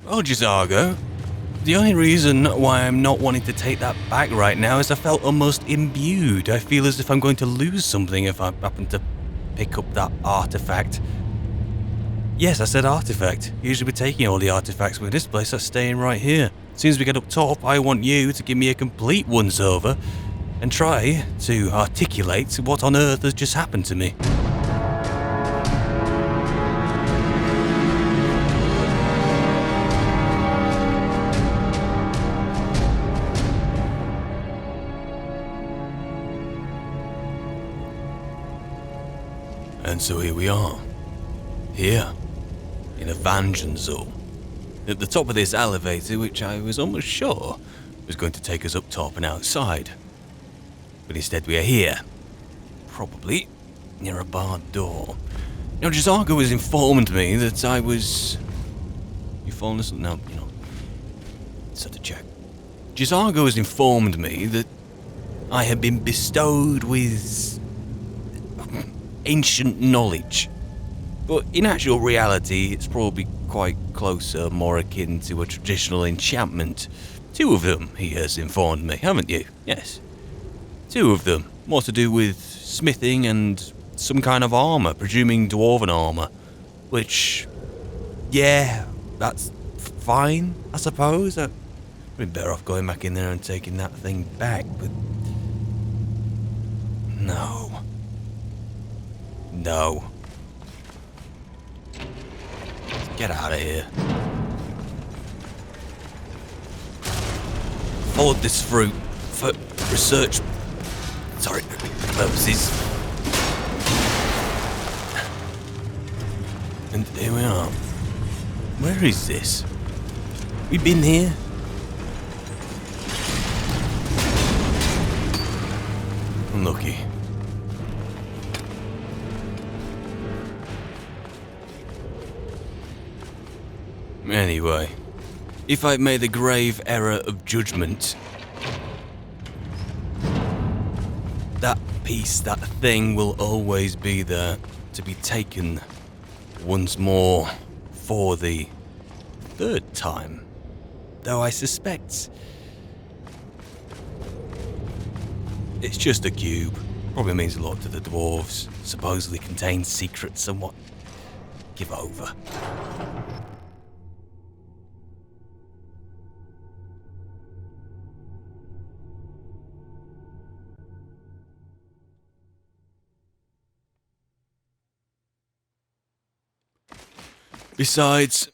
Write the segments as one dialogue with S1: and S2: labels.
S1: Well, Gisargo, the only reason why I'm not wanting to take that back right now is I felt almost imbued. I feel as if I'm going to lose something if I happen to pick up that artifact. Yes, I said artifact. Usually we're taking all the artifacts with this place, that's staying right here. As soon as we get up top, I want you to give me a complete once-over and try to articulate what on earth has just happened to me. And so here we are. Here. In a dungeon zone. At the top of this elevator, which I was almost sure was going to take us up top and outside. But instead we are here. Probably near a barred door. Now, Gisargo has informed me that I was... You fallen asleep? No, you're not. Let's have to check. Gisargo has informed me that I have been bestowed with... ancient knowledge. But in actual reality, it's probably quite closer, more akin to a traditional enchantment. 2 of them, he has informed me, haven't you? Yes. 2 of them. More to do with smithing and some kind of armour, presuming dwarven armour. Which, yeah, that's fine, I suppose. I'd be better off going back in there and taking that thing back, but... No. No. Get out of here. Followed this fruit for research purposes. And here we are. Where is this? We been here? Unlucky. Anyway, if I made the grave error of judgment, that piece, that thing will always be there to be taken once more for the 3rd time. Though I suspect it's just a cube. Probably means a lot to the dwarves. Supposedly contains secrets somewhat. Give over. Besides,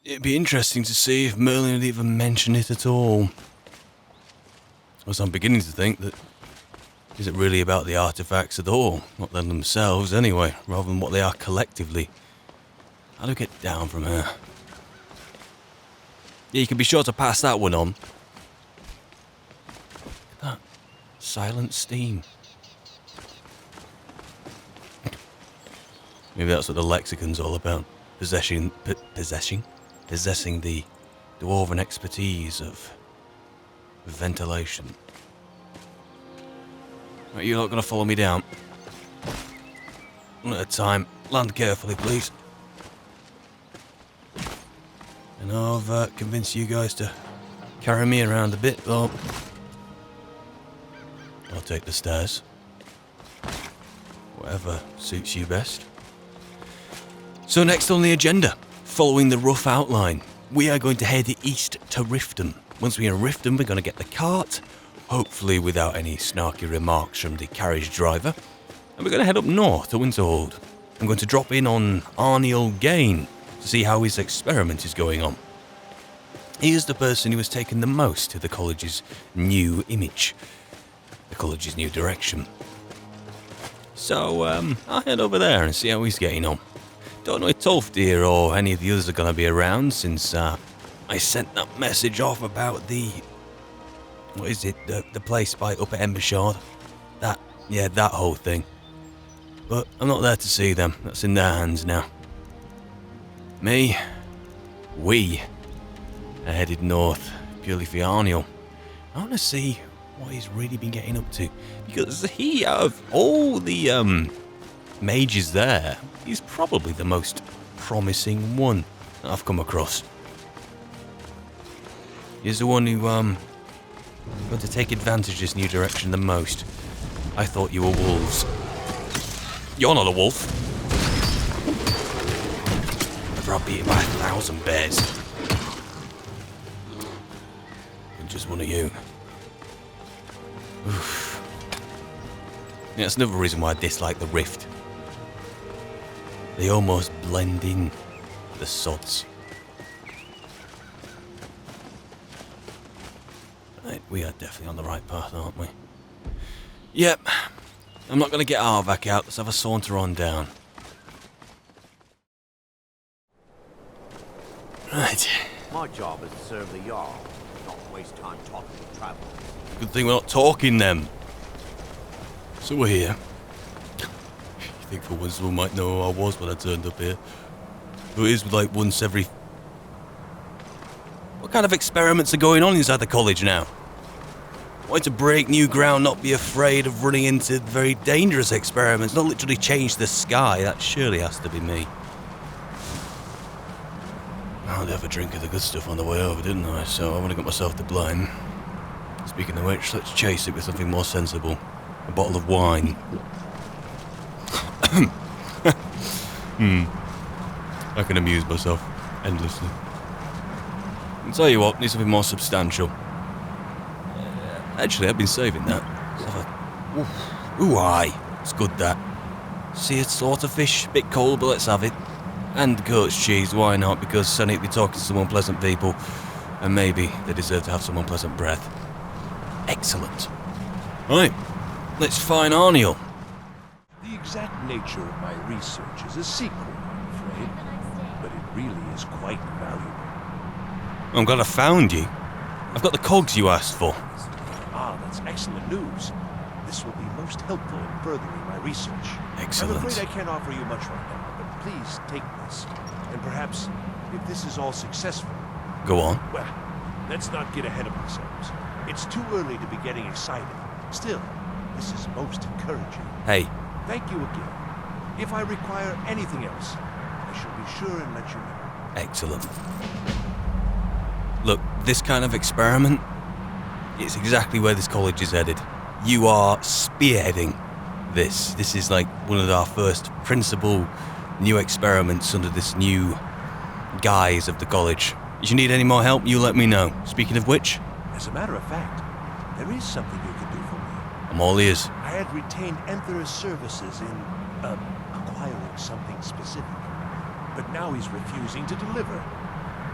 S1: it'd be interesting to see if Merlin had even mentioned it at all. As I'm beginning to think that is it really about the artifacts at all, not them themselves anyway, rather than what they are collectively. How do I get down from here? Yeah, you can be sure to pass that one on. Look at that. Silent steam. Maybe that's what the lexicon's all about. Possessing the dwarven expertise of ventilation. Right, you're not going to follow me down. One at a time. Land carefully, please. I know I've convinced you guys to carry me around a bit, though. I'll take the stairs. Whatever suits you best. So next on the agenda, following the rough outline, we are going to head east to Riften. Once we're in Riften, we're going to get the cart, hopefully without any snarky remarks from the carriage driver, and we're going to head up north to Winterhold. I'm going to drop in on Arniel Gain to see how his experiment is going on. He is the person who has taken the most to the college's new image, the college's new direction. So I'll head over there and see how he's getting on. Don't know if Tolfdir or any of the others are going to be around since I sent that message off about the... What is it? The place by up at Embershard. That whole thing. But I'm not there to see them. That's in their hands now. We are headed north purely for Arniel. I want to see what he's really been getting up to. Because he, out of all the mages there, he's probably the most promising one that I've come across. You're the one who, going to take advantage of this new direction the most. I thought you were wolves. You're not a wolf. I'd rather be eaten by 1,000 bears than just one of you. Oof. Yeah, that's another reason why I dislike the rift. They almost blend in, the sods. Right, we are definitely on the right path, aren't we? Yep. I'm not going to get Arvak out. Let's have a saunter on down. Right.
S2: My job is to serve the Jarl, not waste time talking to travelers.
S1: Good thing we're not talking them. So we're here. You think for once someone might know who I was when I turned up here. But it is like once every... What kind of experiments are going on inside the college now? Why to break new ground, not be afraid of running into very dangerous experiments, not literally change the sky? That surely has to be me. I had a drink of the good stuff on the way over, didn't I? So I want to get myself to blame. Speaking of which, let's chase it with something more sensible. A bottle of wine. I can amuse myself endlessly. I'll tell you what, need something more substantial. Actually, I've been saving that. Ooh, aye. It's good, that. Seared slaughterfish, bit cold, but let's have it. And goat's cheese, why not? Because I need to be talking to some unpleasant people. And maybe they deserve to have some unpleasant breath. Excellent. Right, let's find Arniel.
S3: The exact nature of my research is a secret, I'm afraid. But it really is quite valuable.
S1: I'm glad I found you. I've got the cogs you asked for.
S3: Ah, that's excellent news. This will be most helpful in furthering my research.
S1: Excellent.
S3: I'm afraid I can't offer you much right now, but please take this. And perhaps, if this is all successful...
S1: Go on.
S3: Well, let's not get ahead of ourselves. It's too early to be getting excited. Still, this is most encouraging.
S1: Hey.
S3: Thank you again. If I require anything else, I shall be sure and let you know.
S1: Excellent. Look, this kind of experiment, it's exactly where this college is headed. You are spearheading this. This is like one of our first principal new experiments under this new guise of the college. If you need any more help, you let me know. Speaking of which...
S3: As a matter of fact, there is something you can do for me.
S1: I'm all ears.
S3: I had retained Emperor's services in, acquiring something specific. But now he's refusing to deliver.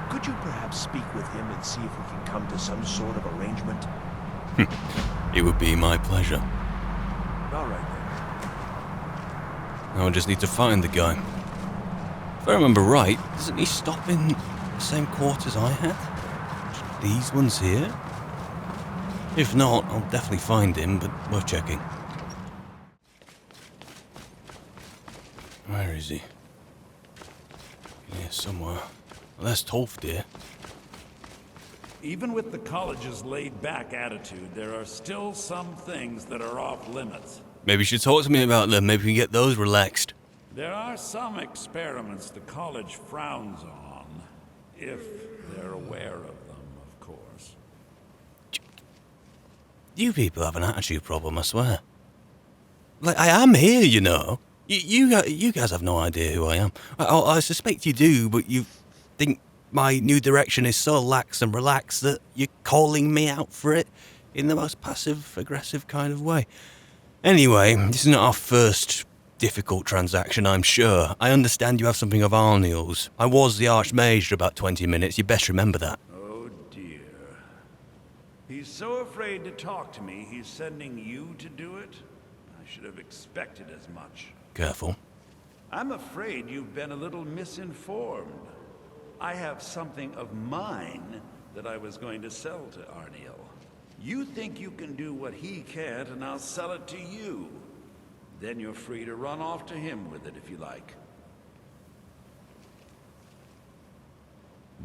S3: Could you perhaps speak with him and see if we can come to some sort of arrangement?
S1: It would be my pleasure.
S3: All right, then.
S1: Now I just need to find the guy. If I remember right, doesn't he stop in the same quarters I had? These ones here? If not, I'll definitely find him, but worth checking. Where is he? Here somewhere. Well, that's Tolf, dear.
S4: Even with the college's laid-back attitude, there are still some things that are off limits.
S1: Maybe you should talk to me about them. Maybe we can get those relaxed.
S4: There are some experiments the college frowns on, if they're aware of them, of course.
S1: You people have an attitude problem, I swear. Like, I am here, you know. You guys have no idea who I am. I suspect you do, but you think my new direction is so lax and relaxed that you're calling me out for it in the most passive-aggressive kind of way. Anyway, this is not our first difficult transaction, I'm sure. I understand you have something of Arniel's. I was the Archmage for about 20 minutes. You best remember that.
S4: Oh dear. He's so afraid to talk to me, he's sending you to do it? I should have expected as much.
S1: Careful.
S4: I'm afraid you've been a little misinformed. I have something of mine that I was going to sell to Arniel. You think you can do what he can't, and I'll sell it to you. Then you're free to run off to him with it if you like.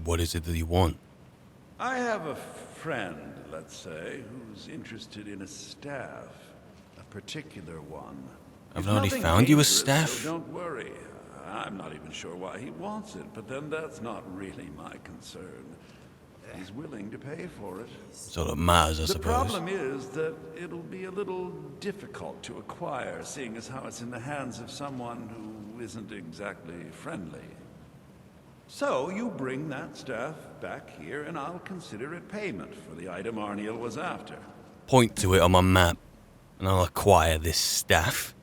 S1: What is it that you want?
S4: I have a friend, let's say, who's interested in a staff. A particular one.
S1: I've
S4: It's
S1: already
S4: nothing
S1: found you a
S4: dangerous,
S1: staff.
S4: So don't worry. I'm not even sure why he wants it, but then that's not really my concern. He's willing to pay for it.
S1: Sort of matters, I
S4: The
S1: suppose.
S4: problem is that it'll be a little difficult to acquire, seeing as how it's in the hands of someone who isn't exactly friendly. So you bring that staff back here, and I'll consider it payment for the item Arniel was after.
S1: Point to it on my map, and I'll acquire this staff.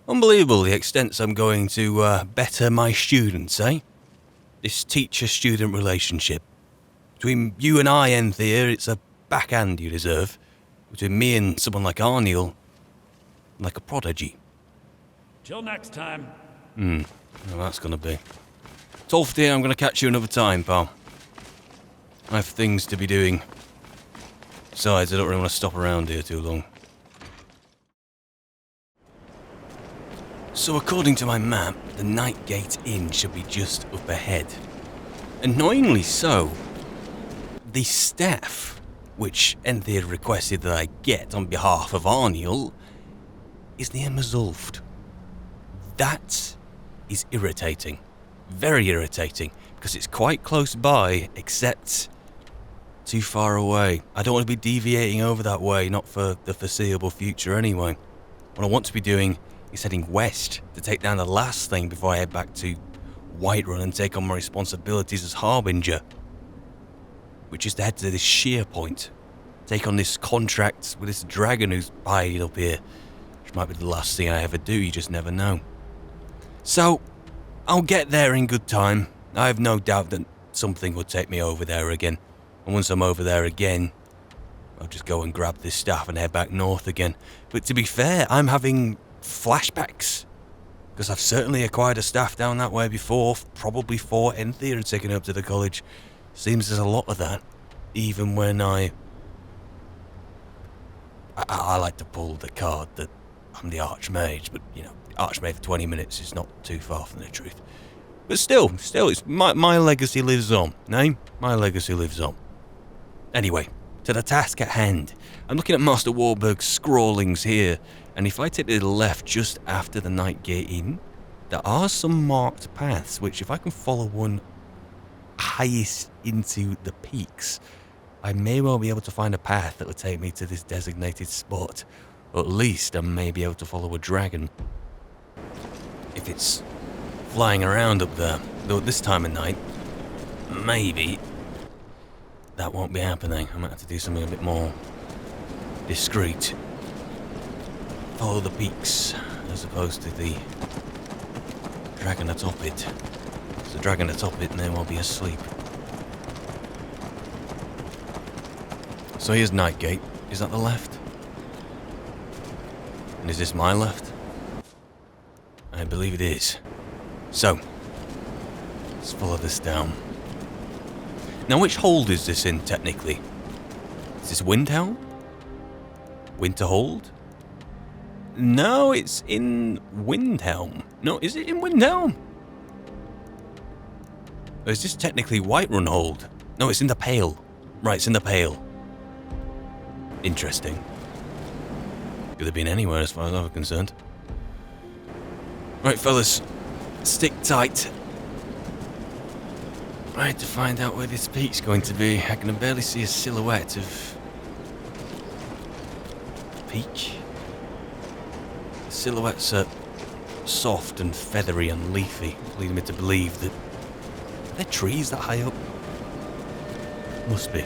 S1: Unbelievable the extents I'm going to better my students, eh? This teacher-student relationship. Between you and I, Enthea, it's a backhand you deserve. Between me and someone like Arniel, like a prodigy.
S4: Till next time.
S1: Well, that's gonna be. Tolfty, I'm gonna catch you another time, pal. I have things to be doing. Besides, I don't really want to stop around here too long. So according to my map, the Nightgate Inn should be just up ahead. Annoyingly so, the staff, which Enthea requested that I get on behalf of Arniel, is near Mazulft. That is irritating. Very irritating, because it's quite close by, except too far away. I don't want to be deviating over that way, not for the foreseeable future anyway. What I want to be doing is heading west to take down the last thing before I head back to Whiterun and take on my responsibilities as Harbinger, which is to head to this sheer point, take on this contract with this dragon who's bided up here, which might be the last thing I ever do, you just never know. So, I'll get there in good time. I have no doubt that something will take me over there again, and once I'm over there again, I'll just go and grab this staff and head back north again. But to be fair, I'm having flashbacks, because I've certainly acquired a staff down that way before, probably for Enthea and taken up to the college. Seems there's a lot of that, even when I like to pull the card that I'm the Archmage, but you know, Archmage for 20 minutes is not too far from the truth. But still, it's my legacy lives on, eh? My legacy lives on. Anyway, to the task at hand. I'm looking at Master Warburg's scrawlings here, and if I take the left just after the Nightgate Inn, there are some marked paths, which if I can follow one highest into the peaks, I may well be able to find a path that will take me to this designated spot. Or at least I may be able to follow a dragon. If it's flying around up there, though at this time of night, maybe that won't be happening. I might have to do something a bit more discreet. Follow the peaks, as opposed to the dragon atop it. There's a dragon atop it and they will be asleep. So here's Nightgate. Is that the left? And is this my left? I believe it is. So, let's follow this down. Now, which hold is this in, technically? Is this Windhelm? Winterhold? No, it's in Windhelm. No, is it in Windhelm? Or is this technically Whiterun Hold? No, it's in the Pale. Right, it's in the Pale. Interesting. Could have been anywhere as far as I'm concerned. Right, fellas. Stick tight. Right, to find out where this peak's going to be. I can barely see a silhouette of peak. The silhouettes are soft and feathery and leafy, leading me to believe that... Are there trees that high up? Must be.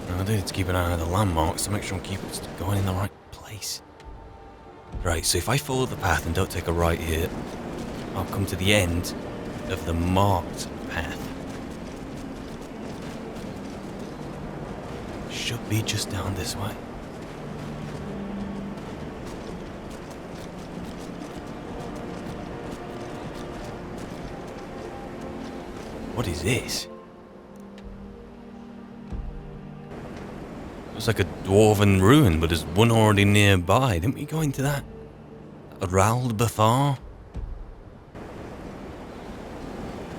S1: Now, I do need to keep an eye on the landmarks to make sure I'm keeping it going in the right place. Right, so if I follow the path and don't take a right here, I'll come to the end of the marked path. Should be just down this way. What is this? Looks like a dwarven ruin, but there's one already nearby. Didn't we go into that? Rald Bethar?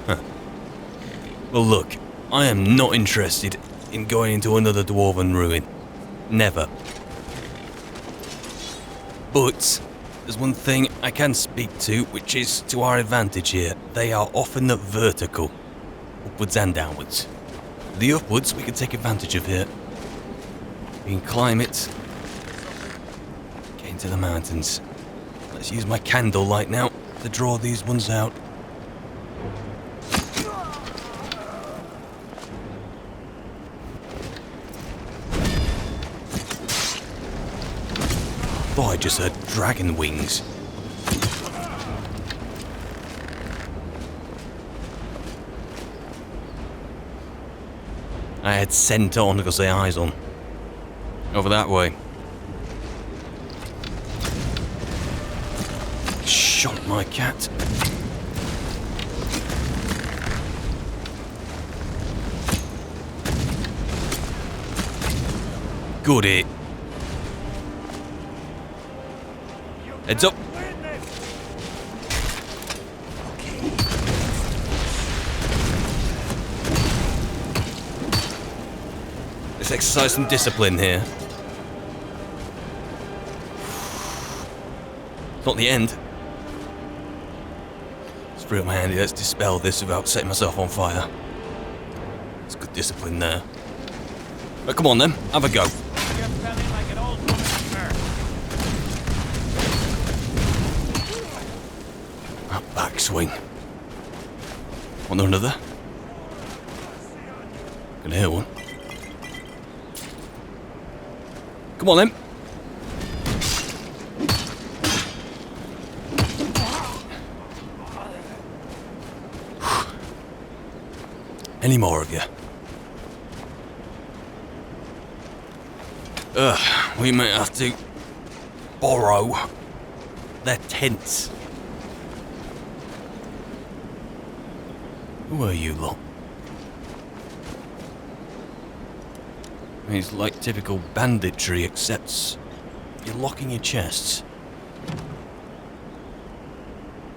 S1: Huh. Well, look, I am not interested in going into another dwarven ruin. Never. But there's one thing I can speak to, which is to our advantage here. They are often vertical, upwards and downwards. The upwards we can take advantage of here. We can climb it, get into the mountains. Let's use my candle light now to draw these ones out. Thought I just heard dragon wings. I had scent on because the eyes on. Over that way. Shot my cat. Good hit. Heads up. Let's exercise some discipline here. It's not the end. Let's free up my handy. Let's dispel this without setting myself on fire. It's good discipline there. But come on then, have a go. Backswing. Want another? Can hear one. Come on then. Any more of you? We might have to borrow their tents. Who are you lot? It's like typical banditry, except you're locking your chests.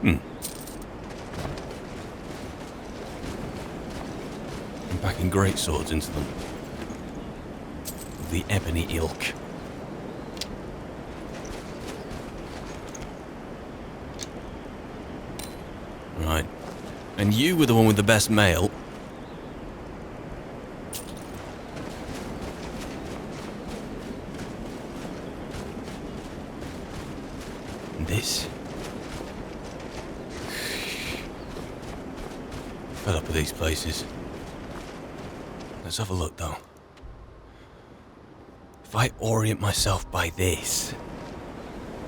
S1: And packing great swords into them. The ebony ilk. Right. And you were the one with the best mail. And this. Fed up with these places. Let's have a look though. If I orient myself by this,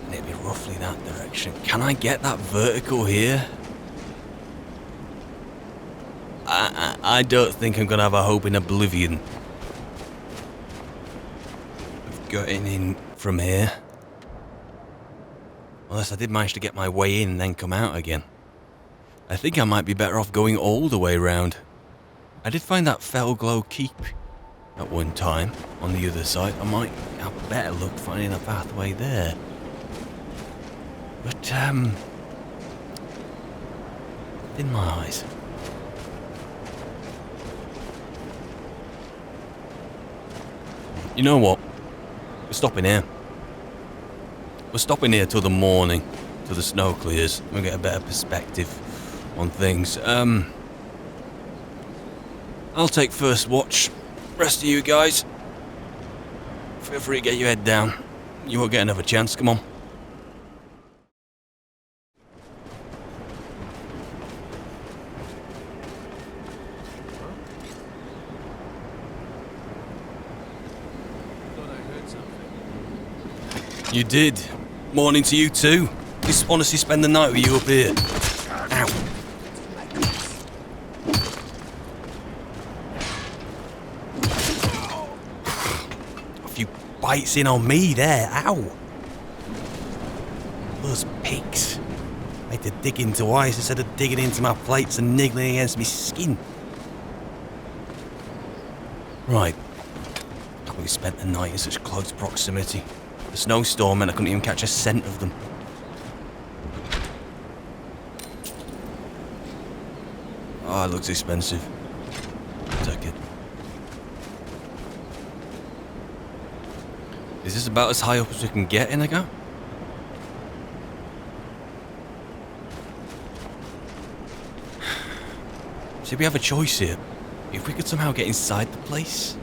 S1: and it'd be roughly that direction. Can I get that vertical here? I don't think I'm gonna have a hope in oblivion of getting in from here. Unless I did manage to get my way in and then come out again. I think I might be better off going all the way round. I did find that Fellglow Keep at one time on the other side. I might have better luck finding a pathway there. But, in my eyes. You know what? We're stopping here. We're stopping here till the morning, till the snow clears. We'll get a better perspective on things. I'll take first watch. Rest of you guys, feel free to get your head down. You won't get another chance, come on. You did. Morning to you too. Just honestly spend the night with you up here. Ow. A few bites in on me there. Ow. Those pigs. I had to dig into ice instead of digging into my plates and niggling against my skin. Right. We spent the night in such close proximity. The snowstorm meant I couldn't even catch a scent of them. Oh, it looks expensive. Take it. Is this about as high up as we can get, Inigo? See, we have a choice here. If we could somehow get inside the place.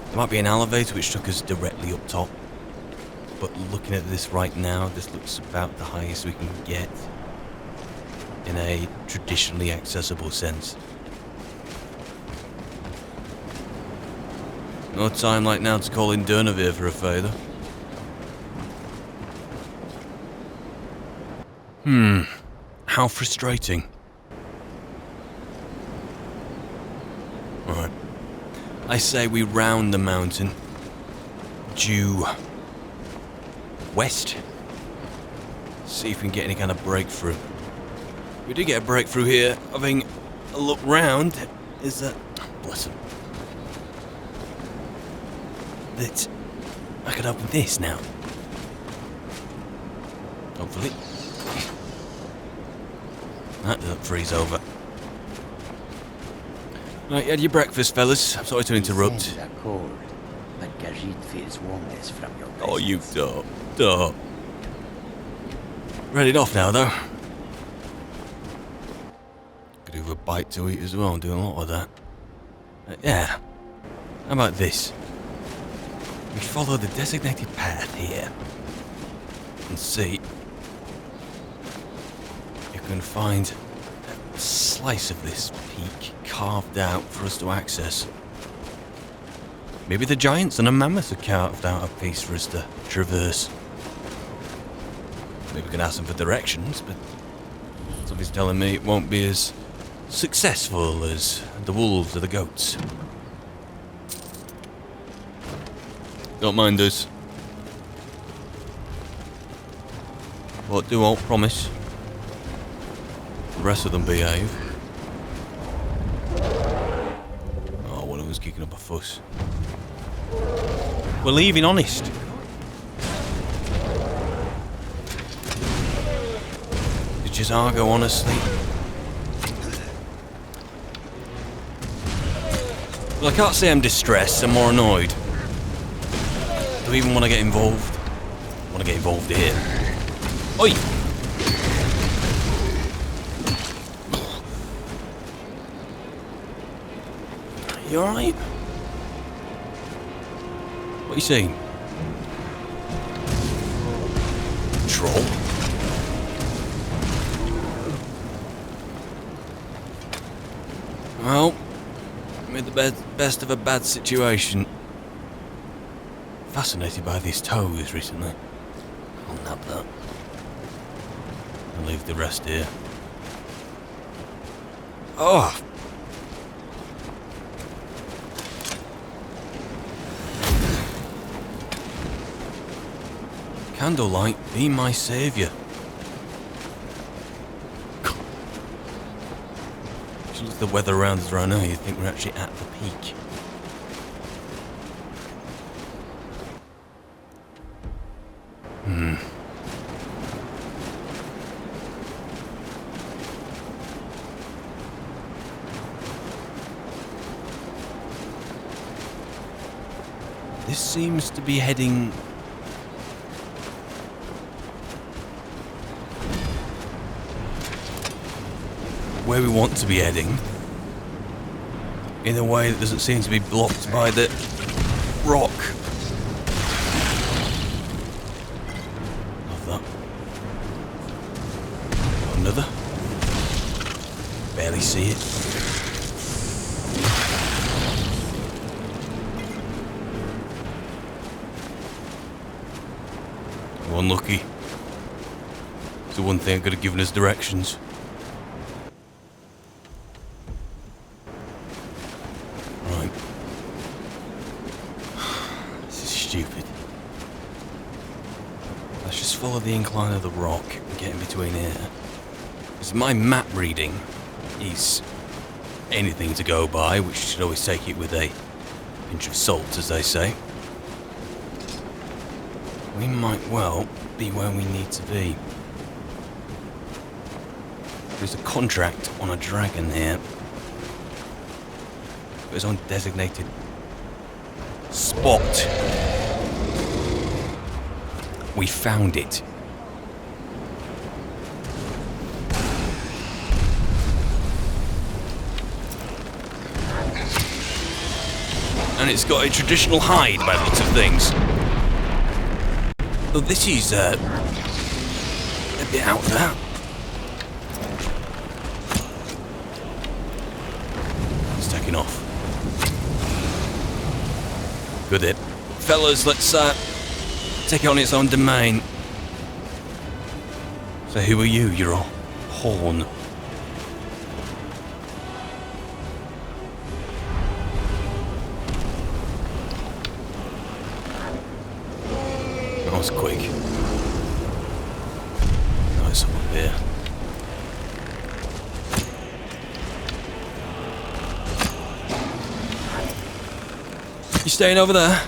S1: There might be an elevator which took us directly up top. But looking at this right now, this looks about the highest we can get. In a traditionally accessible sense. No time like now to call in Durnavir for a favour. How frustrating. Alright. I say we round the mountain. Due west. See if we can get any kind of breakthrough. We did get a breakthrough here. Having a look round is that... bless him. That I could open this now. Hopefully. That doesn't freeze over. Right, you had your breakfast, fellas. I'm sorry to interrupt.
S5: Sands are cold, but Khajiit feels warmness from your presence.
S1: Oh, you don't. Ready off now, though. Could have a bite to eat as well. I'm doing a lot of that. Yeah. How about this? We follow the designated path here and see if you can find a slice of this peak carved out for us to access. Maybe the giants and a mammoth have carved out a piece for us to traverse. Maybe we can ask them for directions, but something's telling me it won't be as successful as the wolves or the goats. Don't mind us. What do I promise? The rest of them behave. Oh, one of them's kicking up a fuss. We're leaving, honest. Did just Argo, honestly? Well, I can't say I'm distressed, I'm more annoyed. Do we even want to get involved? I want to get involved here. Oi! You alright? What are you saying? Troll? Well, made the best of a bad situation. Fascinated by these toes recently. I'll nab that. I'll leave the rest here. Oh! Candlelight, be my saviour. If you look at the weather around us right now, you'd think we're actually at the peak. This seems to be heading... where we want to be heading. In a way that doesn't seem to be blocked by the rock. Love that. Another. Barely see it. Unlucky. It's the one thing I could have given us directions. Right. This is stupid. Let's just follow the incline of the rock and get in between here. Because my map reading is anything to go by, which you should always take it with a pinch of salt, as they say. We might well be where we need to be. There's a contract on a dragon here. It's on designated spot. We found it. And it's got a traditional hide by the looks of things. Oh, this is a bit out there. It's taking off. Good hit. Fellas, let's take it on its own domain. So who are you? You're a horn. That was quick. Oh, it's up here. You staying over there?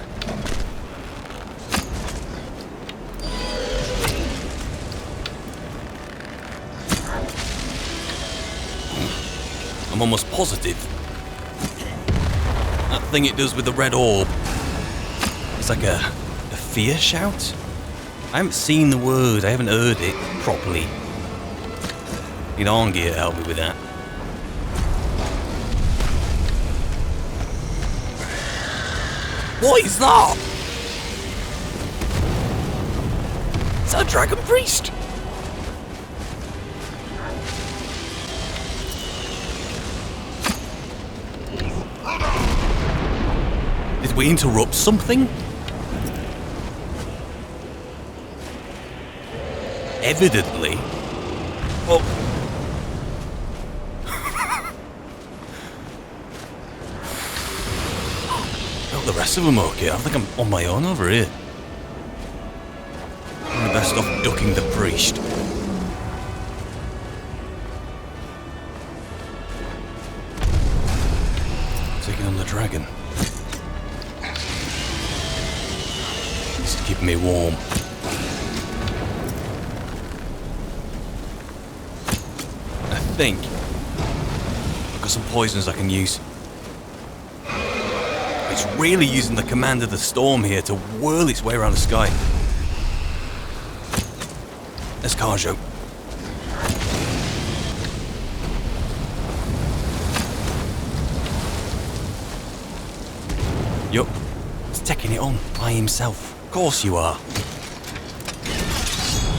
S1: I'm almost positive. That thing it does with the red orb. It's like a fear shout? I haven't seen the word, I haven't heard it properly. Need Arngeir to help me with that. What is that? Is that a dragon priest? Did we interrupt something? Evidently. Oh. Oh, the rest of them okay. I think I'm on my own over here. I'm best off ducking the priest. Taking on the dragon. This is keeping me warm. I think I've got some poisons I can use. It's really using the command of the storm here to whirl its way around the sky. There's Carjo. Yup, he's taking it on by himself. Of course you are.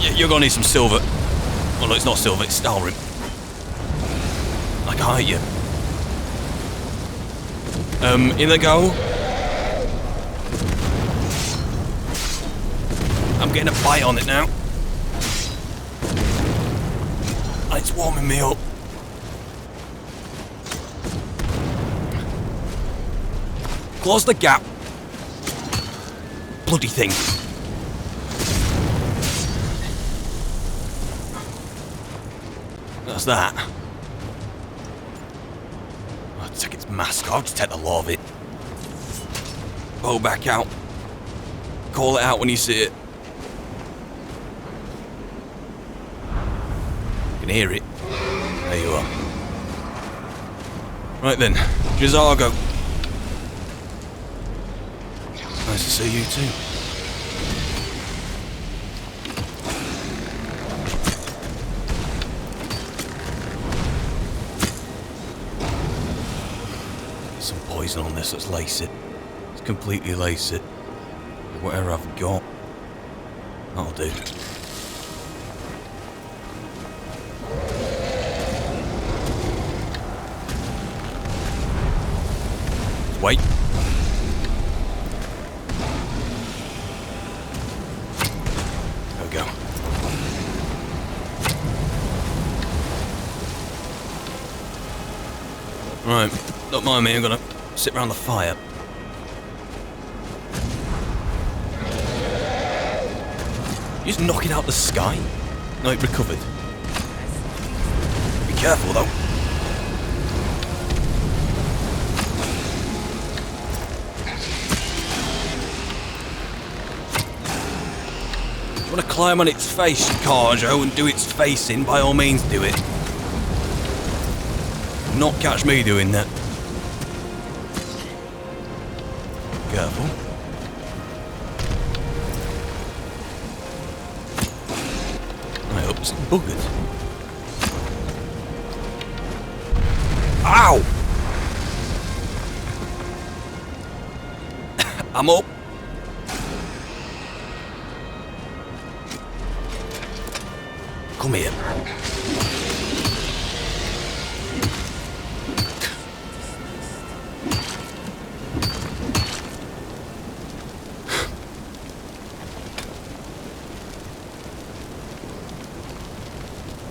S1: You're gonna need some silver. Oh no, it's not silver, it's Skyrim. I can hide you. In they go. I'm getting a bite on it now. It's warming me up. Close the gap. Bloody thing. That's that. I'll take its mask. I'll just take the law of it. Bow back out. Call it out when you see it. You can hear it. There you are. Right then, Jazargo. Nice to see you too. Some poison on this, let's lace it. Let's completely lace it. Whatever I've got, that'll do. Wait. There we go. Right, don't mind me, I'm gonna sit around the fire. You just knock it out the sky? No, it recovered. Be careful though. If you want to climb on its face, Carjo, and do its face in, by all means do it. Not catch me doing that. Careful. I hope it's buggered. Ow! I'm up. Come here.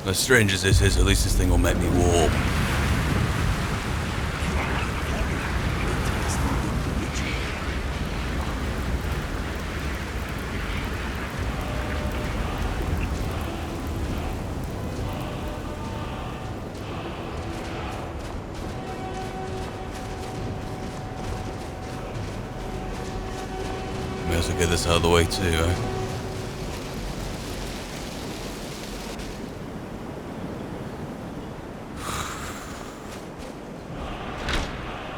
S1: As strange as this is, at least this thing will make me warm. May as well get this out of the way too, eh?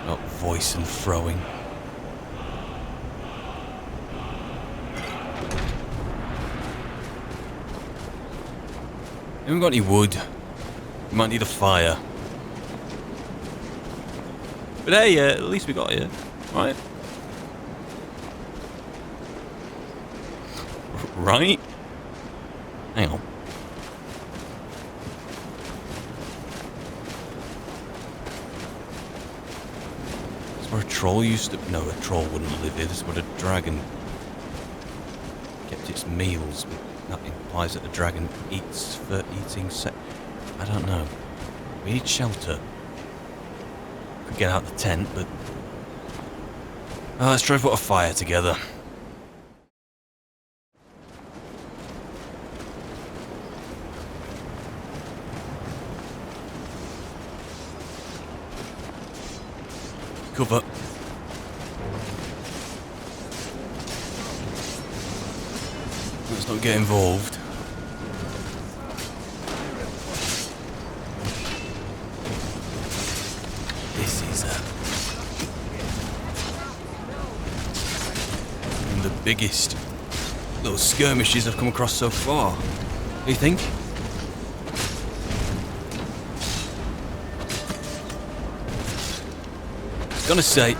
S1: Not voice and throwing. Haven't got any wood. We might need a fire. But hey, at least we got here, right? Right? Hang on. This is where a troll used to... No, a troll wouldn't live here. This is where a dragon kept its meals. That implies that the dragon eats for eating I don't know. We need shelter. Could get out the tent, but... let's try to put a fire together. Cover. Let's not get involved. This is one of the biggest little skirmishes I've come across so far. What do you think? I was gonna say,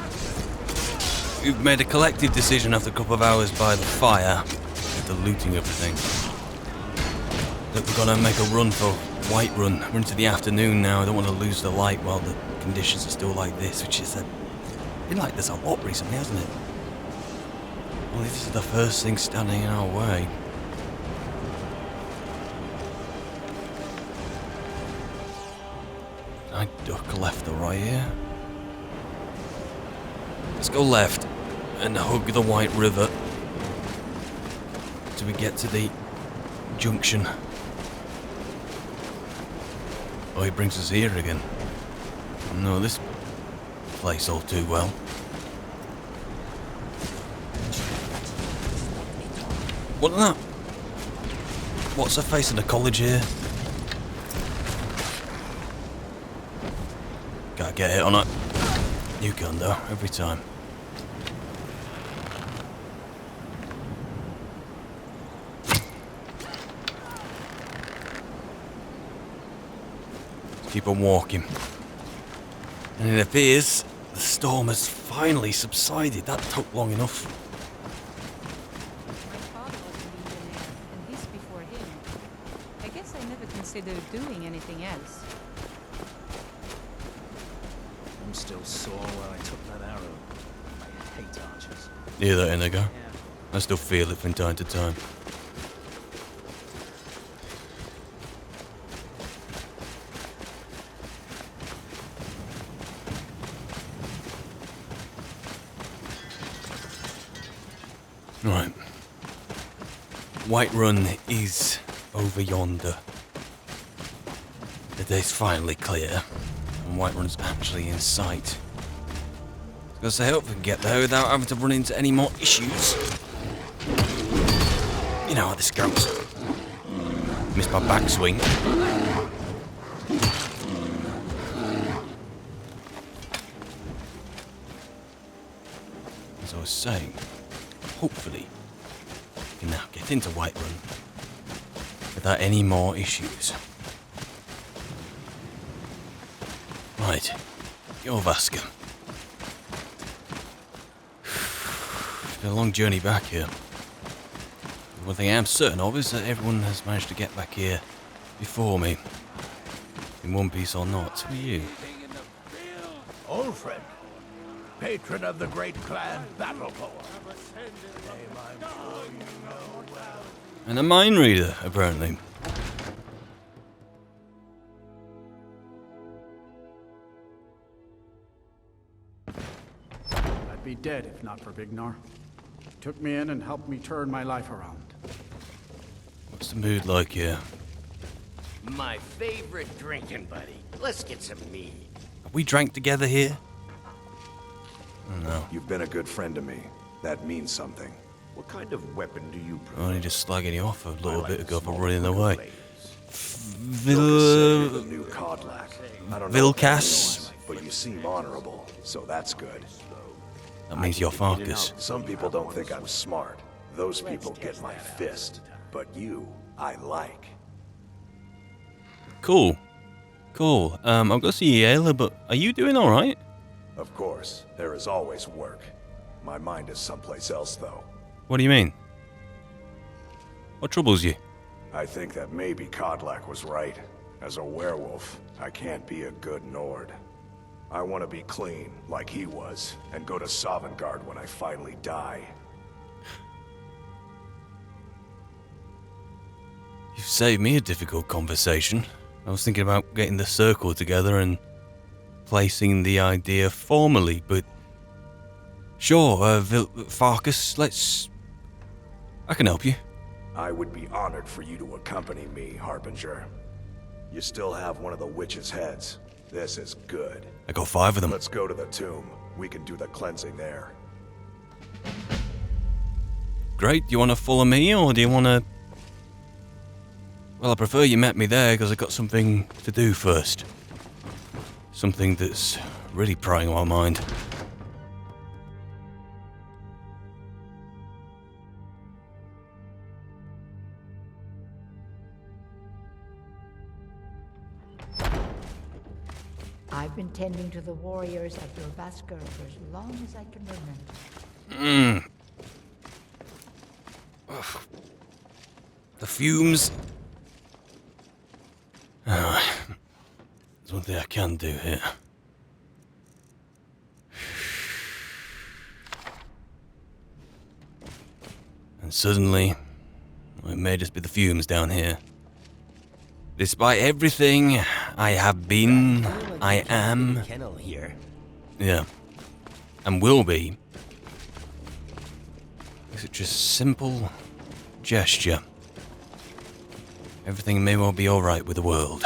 S1: we've made a collective decision after a couple of hours by the fire, after looting everything, that we're gonna make a run for Whiterun. We're into the afternoon now. I don't want to lose the light while the conditions are still like this, which is been like this a lot recently, hasn't it? Only this is the first thing standing in our way. Can I duck left or right here? Let's go left and hug the White River till we get to the junction. Oh, he brings us here again. I know this place all too well. What's that? What's her face in the college here? Gotta get hit on it. You can though, every time. Keep on walking. And it appears the storm has finally subsided. That took long enough.
S6: My father was a millionaire, and this before him. I guess I never considered doing anything else.
S7: I'm still sore where I took that arrow. I hate archers.
S1: Hear that, Inigo?
S7: Yeah.
S1: I still feel it from time to time. Right. Whiterun is over yonder. The day's finally clear, and Whiterun's actually in sight. I was gonna say, I hope we can get there without having to run into any more issues. You know how this goes. Missed my backswing. As I was saying, hopefully, we can now get into Whiterun without any more issues. Right, you're Vaska. been a long journey back here. One thing I am certain of is that everyone has managed to get back here before me. In one piece or not. Who are you?
S3: Old friend, patron of the great clan Battle Poem.
S1: And a mind reader, apparently.
S8: I'd be dead if not for Vignar. He took me in and helped me turn my life around.
S1: What's the mood like here?
S5: My favorite drinking buddy. Let's get some mead.
S1: Have we drank together here? Oh, no.
S9: You've been a good friend to me. That means something.
S2: What kind of weapon do you prefer?
S1: Only just slagging you off a little bit ago for running
S2: small
S1: away.
S2: blades.
S9: The new Codlac. I don't know if
S1: Vilkas?
S9: that's yours, but you seem honorable, so that's good.
S1: That means you're Farkas.
S9: Some people don't think I'm smart. Those people get my fist. But you, I like.
S1: Cool. Cool. I'll go see Ayla, but are you doing alright?
S9: Of course, there is always work. My mind is someplace else, though.
S1: What do you mean? What troubles you?
S9: I think that maybe Codlac was right. As a werewolf, I can't be a good Nord. I want to be clean, like he was, and go to Sovngarde when I finally die.
S1: You've saved me a difficult conversation. I was thinking about getting the circle together and placing the idea formally, but... Sure, Farkas, let's... I can help you.
S9: I would be honored for you to accompany me, Harbinger. You still have one of the witch's heads. This is good.
S1: I got 5 of them.
S9: Let's go to the tomb. We can do the cleansing there.
S1: Great, do you want to follow me, or do you want to... Well, I prefer you met me there, because I've got something to do first. Something that's really prying on my mind.
S10: I've been tending to the warriors at Durvaskar for as long as I can remember.
S1: Ugh. The fumes. There's one thing I can do here. And suddenly, it may just be the fumes down here. Despite everything I have been, I am,
S5: Kennel here.
S1: yeah, and will be. It's such a simple gesture. Everything may well be alright with the world.